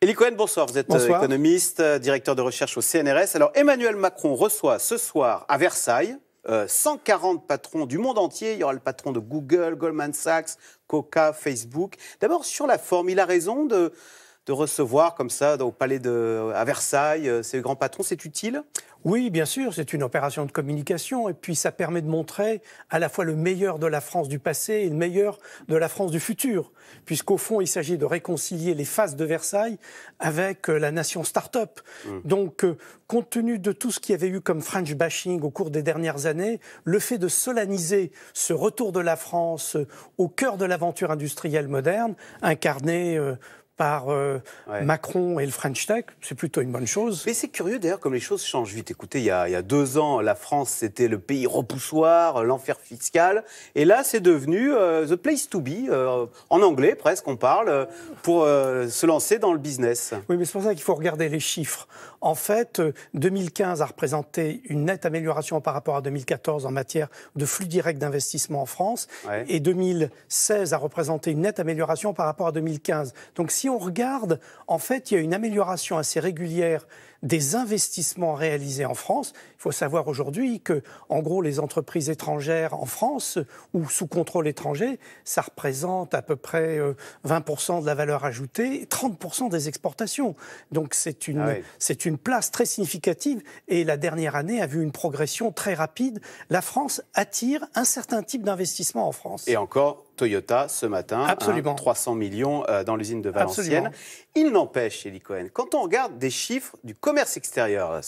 Elie Cohen, bonsoir. Vous êtes Bonsoir. économiste, directeur de recherche au CNRS. Alors, Emmanuel Macron reçoit ce soir à Versailles 140 patrons du monde entier. Il y aura le patron de Google, Goldman Sachs, Coca, Facebook. D'abord, sur la forme, il a raison de recevoir comme ça au palais à Versailles ces grands patrons. C'est utile ? Oui, bien sûr, c'est une opération de communication et puis ça permet de montrer à la fois le meilleur de la France du passé et le meilleur de la France du futur, puisqu'au fond, il s'agit de réconcilier les faces de Versailles avec la nation start-up. Donc, compte tenu de tout ce qu'il y avait eu comme French bashing au cours des dernières années, le fait de solenniser ce retour de la France au cœur de l'aventure industrielle moderne, incarné par Macron et le French Tech, c'est plutôt une bonne chose. Mais c'est curieux d'ailleurs comme les choses changent vite. Écoutez, il y a 2 ans, la France c'était le pays repoussoir, l'enfer fiscal. Et là, c'est devenu the place to be, en anglais presque on parle, pour se lancer dans le business. Oui, mais c'est pour ça qu'il faut regarder les chiffres. En fait, 2015 a représenté une nette amélioration par rapport à 2014 en matière de flux direct d'investissement en France. Ouais. Et 2016 a représenté une nette amélioration par rapport à 2015. Donc si on regarde, en fait, il y a une amélioration assez régulière des investissements réalisés en France. Il faut savoir aujourd'hui que, en gros, les entreprises étrangères en France ou sous contrôle étranger, ça représente à peu près 20% de la valeur ajoutée, 30% des exportations. Donc c'est une place très significative et la dernière année a vu une progression très rapide. La France attire un certain type d'investissement en France. Et encore, Toyota, ce matin, Absolument. 300 millions dans l'usine de Valenciennes. Absolument. Il n'empêche, Elie Cohen, quand on regarde des chiffres du commerce extérieur,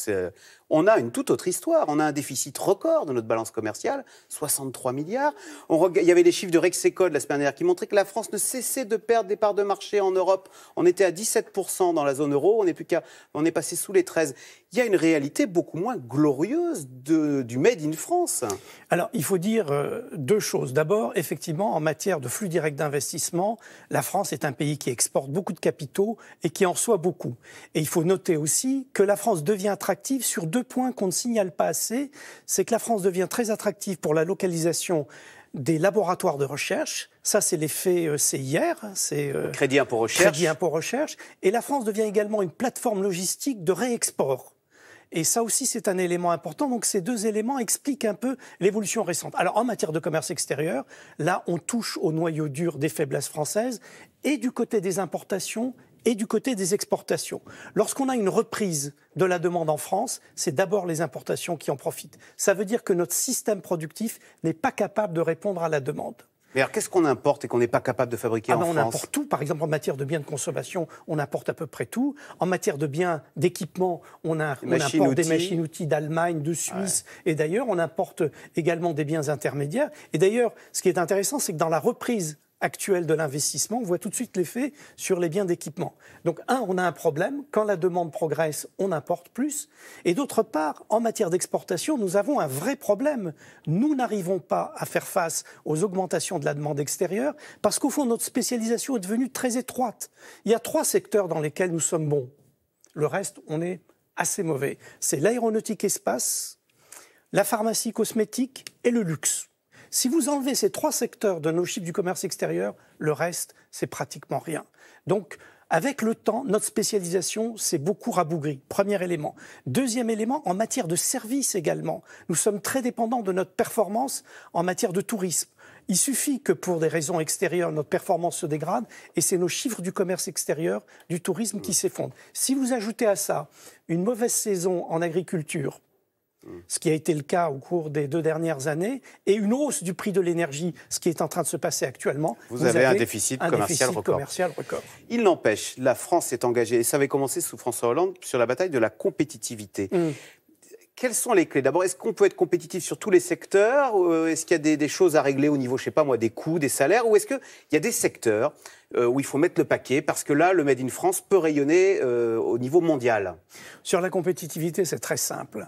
on a une toute autre histoire. On a un déficit record de notre balance commerciale, 63 milliards. Il y avait des chiffres de Rexecode la semaine dernière qui montraient que la France ne cessait de perdre des parts de marché en Europe. On était à 17% dans la zone euro, on est passé sous les 13%. Il y a une réalité beaucoup moins glorieuse du Made in France. Alors, il faut dire 2 choses. D'abord, effectivement, en matière de flux direct d'investissement, la France est un pays qui exporte beaucoup de capitaux et qui en reçoit beaucoup. Et il faut noter aussi que la France devient attractive sur 2 points qu'on ne signale pas assez. C'est que la France devient très attractive pour la localisation des laboratoires de recherche. Ça, c'est l'effet CIR. C'est Crédit impôt recherche. Crédit impôt recherche. Et la France devient également une plateforme logistique de réexport. Et ça aussi, c'est un élément important. Donc, ces 2 éléments expliquent un peu l'évolution récente. Alors, en matière de commerce extérieur, là, on touche au noyau dur des faiblesses françaises, et du côté des importations, et du côté des exportations. Lorsqu'on a une reprise de la demande en France, c'est d'abord les importations qui en profitent. Ça veut dire que notre système productif n'est pas capable de répondre à la demande. Mais alors, qu'est-ce qu'on importe et qu'on n'est pas capable de fabriquer en France ? On importe tout. Par exemple, en matière de biens de consommation, on importe à peu près tout. En matière de biens d'équipement, on importe des machines-outils d'Allemagne, de Suisse et d'ailleurs. On importe également des biens intermédiaires. Et d'ailleurs, ce qui est intéressant, c'est que dans la reprise actuelle de l'investissement, on voit tout de suite l'effet sur les biens d'équipement. Donc, on a un problème. Quand la demande progresse, on importe plus. Et d'autre part, en matière d'exportation, nous avons un vrai problème. Nous n'arrivons pas à faire face aux augmentations de la demande extérieure parce qu'au fond, notre spécialisation est devenue très étroite. Il y a 3 secteurs dans lesquels nous sommes bons. Le reste, on est assez mauvais. C'est l'aéronautique espace, la pharmacie cosmétique et le luxe. Si vous enlevez ces 3 secteurs de nos chiffres du commerce extérieur, le reste, c'est pratiquement rien. Donc, avec le temps, notre spécialisation s'est beaucoup rabougrie. Premier élément. Deuxième élément, en matière de services également. Nous sommes très dépendants de notre performance en matière de tourisme. Il suffit que pour des raisons extérieures, notre performance se dégrade et c'est nos chiffres du commerce extérieur, du tourisme qui s'effondrent. Si vous ajoutez à ça une mauvaise saison en agriculture, ce qui a été le cas au cours des 2 dernières années, et une hausse du prix de l'énergie, ce qui est en train de se passer actuellement. Vous avez un déficit commercial record. Il n'empêche, la France s'est engagée, et ça avait commencé sous François Hollande, sur la bataille de la compétitivité. Quelles sont les clés ? D'abord, est-ce qu'on peut être compétitif sur tous les secteurs ? Est-ce qu'il y a des choses à régler au niveau, je ne sais pas moi, des coûts, des salaires ? Ou est-ce qu'il y a des secteurs où il faut mettre le paquet parce que là, le Made in France peut rayonner au niveau mondial ? Sur la compétitivité, c'est très simple.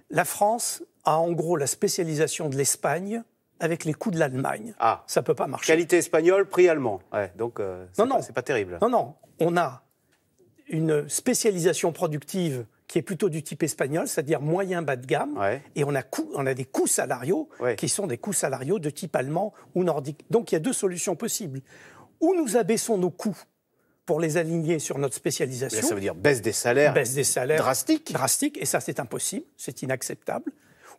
La France a en gros la spécialisation de l'Espagne avec les coûts de l'Allemagne. Ah, ça ne peut pas marcher. Qualité espagnole, prix allemand. Ouais, donc, c'est pas terrible. Non. On a une spécialisation productive qui est plutôt du type espagnol, c'est-à-dire moyen bas de gamme, et on a des coûts salariaux qui sont des coûts salariaux de type allemand ou nordique. Donc il y a 2 solutions possibles. Ou nous abaissons nos coûts pour les aligner sur notre spécialisation. Là, ça veut dire baisse des salaires drastique. Drastique, et ça c'est impossible, c'est inacceptable.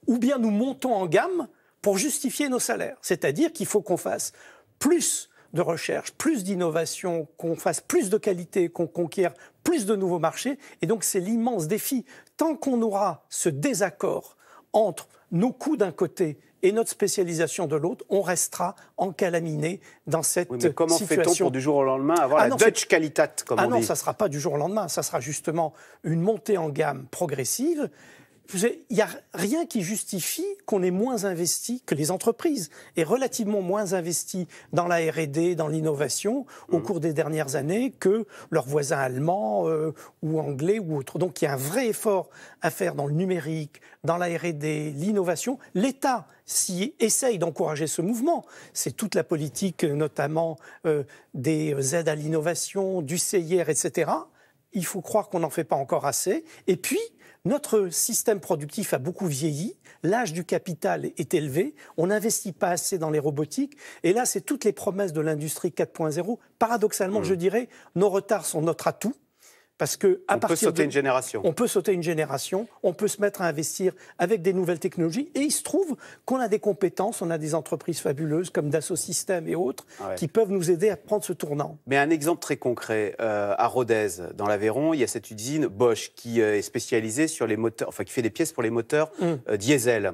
Ou bien nous montons en gamme pour justifier nos salaires. C'est-à-dire qu'il faut qu'on fasse plus de recherche, plus d'innovation, qu'on fasse plus de qualité, qu'on conquiert plus de nouveaux marchés. Et donc c'est l'immense défi. Tant qu'on aura ce désaccord entre nos coûts d'un côté et notre spécialisation de l'autre, on restera encalaminé dans cette situation. Mais comment fait-on pour du jour au lendemain avoir la Dutch Qualitat, comme on dit ? Ah non, ça ne sera pas du jour au lendemain, ça sera justement une montée en gamme progressive. Il n'y a rien qui justifie qu'on ait moins investi, que les entreprises aient relativement moins investi dans la R&D, dans l'innovation au cours des dernières années que leurs voisins allemands ou anglais ou autres. Donc il y a un vrai effort à faire dans le numérique, dans la R&D, l'innovation. L'État essaye d'encourager ce mouvement. C'est toute la politique, notamment des aides à l'innovation, du CIR, etc. Il faut croire qu'on n'en fait pas encore assez. Et puis, notre système productif a beaucoup vieilli, l'âge du capital est élevé, on n'investit pas assez dans les robotiques, et là, c'est toutes les promesses de l'industrie 4.0. Paradoxalement, je dirais, nos retards sont notre atout, parce que on peut sauter une génération. On peut sauter une génération, on peut se mettre à investir avec des nouvelles technologies, et il se trouve qu'on a des compétences, on a des entreprises fabuleuses comme Dassault Systèmes et autres qui peuvent nous aider à prendre ce tournant. Mais un exemple très concret, à Rodez, dans l'Aveyron, il y a cette usine Bosch qui est spécialisée sur les moteurs, enfin qui fait des pièces pour les moteurs diesel.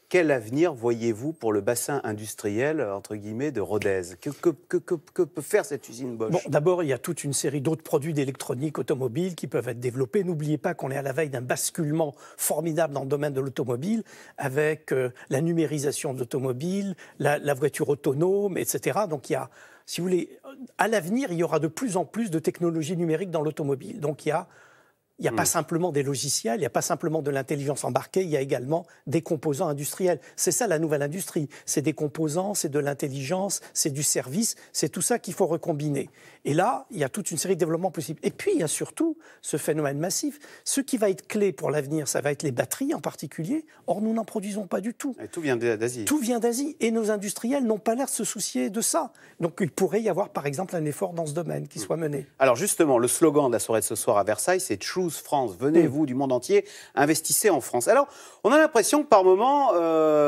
Quel avenir voyez-vous pour le bassin industriel, entre guillemets, de Rodez ? Que peut faire cette usine Bosch ? Bon, d'abord, il y a toute une série d'autres produits d'électronique automobile qui peuvent être développés. N'oubliez pas qu'on est à la veille d'un basculement formidable dans le domaine de l'automobile, avec la numérisation de l'automobile, la voiture autonome, etc. Donc il y a, si vous voulez, à l'avenir, il y aura de plus en plus de technologies numériques dans l'automobile. Donc il n'y a pas simplement des logiciels, il n'y a pas simplement de l'intelligence embarquée, il y a également des composants industriels. C'est ça la nouvelle industrie. C'est des composants, c'est de l'intelligence, c'est du service, c'est tout ça qu'il faut recombiner. Et là, il y a toute une série de développements possibles. Et puis, il y a surtout ce phénomène massif. Ce qui va être clé pour l'avenir, ça va être les batteries en particulier. Or, nous n'en produisons pas du tout. Et tout vient d'Asie. Tout vient d'Asie. Et nos industriels n'ont pas l'air de se soucier de ça. Donc, il pourrait y avoir, par exemple, un effort dans ce domaine qui soit mené. Alors, justement, le slogan de la soirée de ce soir à Versailles, c'est « Choose France ». Venez, vous, du monde entier, investissez en France. Alors, on a l'impression que par moment,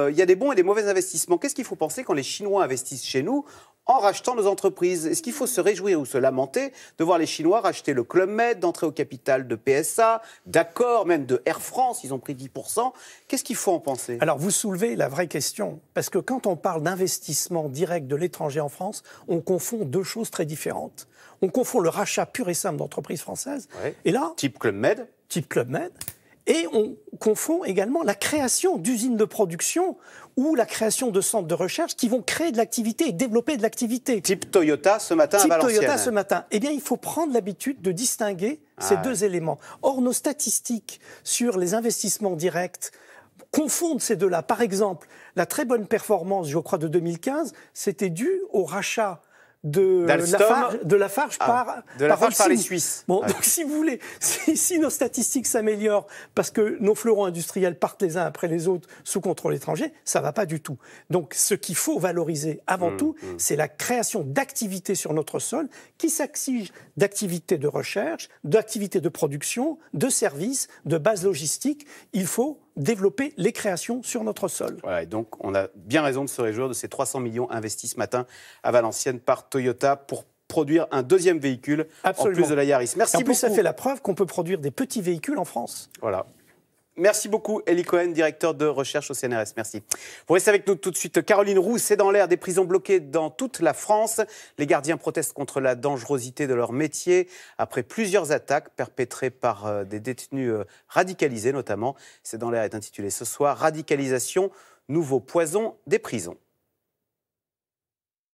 il y a des bons et des mauvais investissements. Qu'est-ce qu'il faut penser quand les Chinois investissent chez nous en rachetant nos entreprises? Est-ce qu'il faut se réjouir ou se lamenter de voir les Chinois racheter le Club Med, d'entrer au capital de PSA, d'Accor, même de Air France, ils ont pris 10%. Qu'est-ce qu'il faut en penser? Alors, vous soulevez la vraie question, parce que quand on parle d'investissement direct de l'étranger en France, on confond deux choses très différentes. On confond le rachat pur et simple d'entreprises françaises, et là... Type Club Med. Type Club Med. Et on confond également la création d'usines de production ou la création de centres de recherche qui vont créer de l'activité et développer de l'activité. Type Toyota ce matin à Valenciennes. Type Toyota ce matin. Eh bien, il faut prendre l'habitude de distinguer ces deux éléments. Or, nos statistiques sur les investissements directs confondent ces deux-là. Par exemple, la très bonne performance, je crois, de 2015, c'était dû au rachat de Lafarge par les Suisses. Bon, donc si vous voulez, si nos statistiques s'améliorent parce que nos fleurons industriels partent les uns après les autres sous contrôle étranger, ça ne va pas du tout. Donc ce qu'il faut valoriser avant tout, c'est la création d'activités sur notre sol qui s'exige d'activités de recherche, d'activités de production, de services, de base logistique. Il faut développer les créations sur notre sol. Voilà, et donc on a bien raison de se réjouir de ces 300 millions investis ce matin à Valenciennes par Toyota pour produire un deuxième véhicule en plus de la Yaris. Merci beaucoup. En plus, ça fait la preuve qu'on peut produire des petits véhicules en France. Voilà. Merci beaucoup, Elie Cohen, directeur de recherche au CNRS. Merci. Vous restez avec nous tout de suite. Caroline Roux, c'est dans l'air, des prisons bloquées dans toute la France. Les gardiens protestent contre la dangerosité de leur métier après plusieurs attaques perpétrées par des détenus radicalisés notamment. C'est dans l'air est intitulé ce soir « Radicalisation, nouveau poison des prisons ».